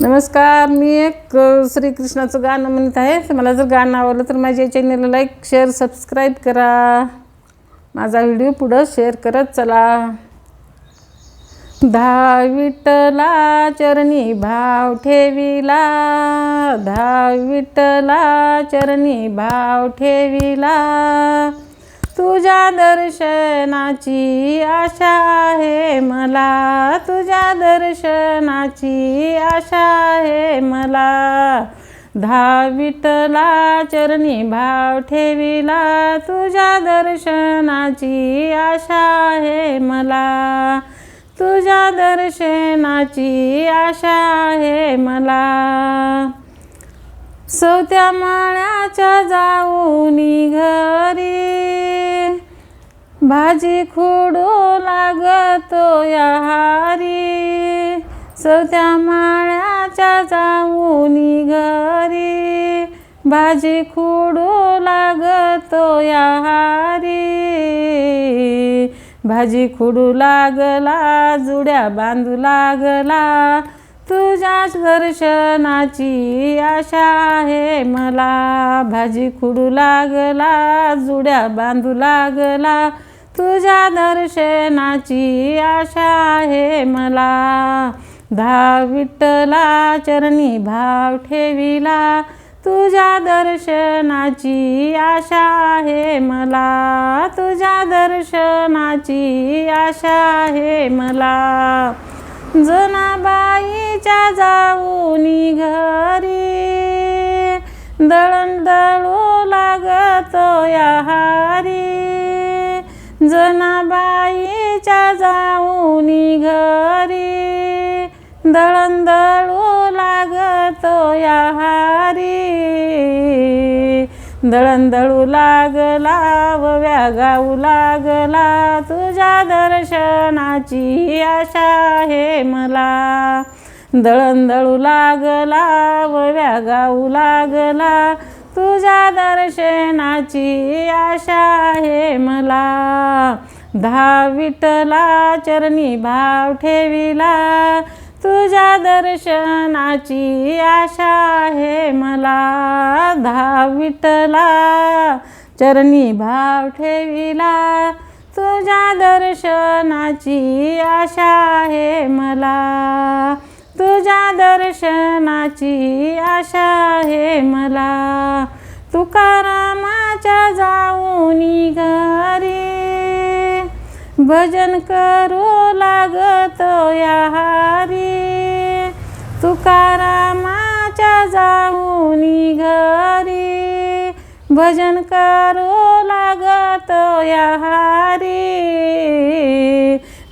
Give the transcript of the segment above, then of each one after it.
नमस्कार, मी एक श्रीकृष्णाचं गाणं म्हणत आहे. तर मला जर गाणं आवडलं तर माझ्या चॅनलला लाईक, शेअर, सबस्क्राईब करा. माझा व्हिडिओ पुढं शेअर करत चला. धा विठ्ठला चरणी भाव ठेविला, धा विठ्ठला चरणी भाव ठेविला. तुझ्या दर्शनाची आशा आहे मला, तुझ्या दर्शनाची आशा आहे मला. धा विठ्ठला चरणी भाव ठेविला, तुझ्या दर्शनाची आशा आहे मला, तुझ्या दर्शनाची आशा आहे मला. सवत्या माळ्याच्या जाऊनी घरी, भाजी खुडू लागतो या हारी. सवत्या माळ्याच्या जाऊनी घरी, भाजी खुडू लागतो या हारी. भाजी खुडू लागला, जुड्या बांधू लागला, तुझ्याच दर्शनाची आशा आहे मला. भाजी खुडू लागला, जुड्या बांधू लागला, तुझ्या दर्शनाची आशा आहे मला. धा विठ्ठला चरणी भाव ठेविला, तुझ्या दर्शनाची आशा आहे मला, तुझ्या दर्शनाची आशा आहे मला. जनाबाईच्या जाऊनी घरी, दळण दळू लागतो या हारी. जनाबाईच्या जाऊनी घरी, दळण दळू लागतो या हारी. दळण दळू लागला, वव्या गाऊ लागला, तुझ्या दर्शनाची आशा आहे मला. दळण दळू लागला, वव्या गाऊ लागला, तुझ्या दर्शनाची आशा आहे मला. धा विठ्ठला चरणी भाव ठेविला, तुझ्या दर्शनाची आशा आहे मला. धा विठ्ठला चरणी भाव ठेविला, तुझ्या दर्शनाची आशा आहे मला, तुझ्या दर्शनाची आशा आहे मला. तुकारामाच्या जाऊनी घरी, भजन करू लागतो या हारी. तुकारामाच्या जाऊनी घरी, भजन करू लागतो या हारी.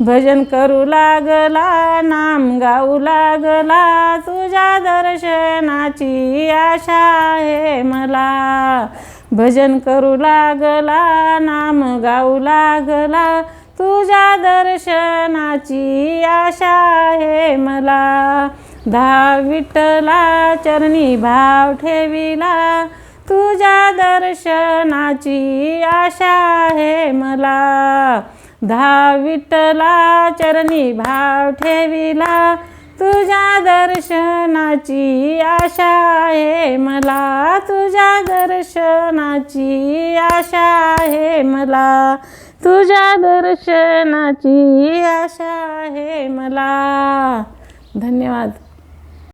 भजन करू लागला, नाम गाऊ लागला, तुझ्या दर्शनाची आशा आहे मला. भजन करू लागला, नाम गाऊ लागला, तुझ्या दर्शनाची आशा आहे मला. धा विठ्ठला चरणी भाव ठेविला, तुझ्या दर्शनाची आशा आहे मला. धा विठ्ठला चरणी भाव ठेविला, तुझ्या दर्शनाची आशा आहे मला, तुझ्या दर्शनाची आशा आहे मला, तुझ्या दर्शनाची आशा आहे मला. धन्यवाद.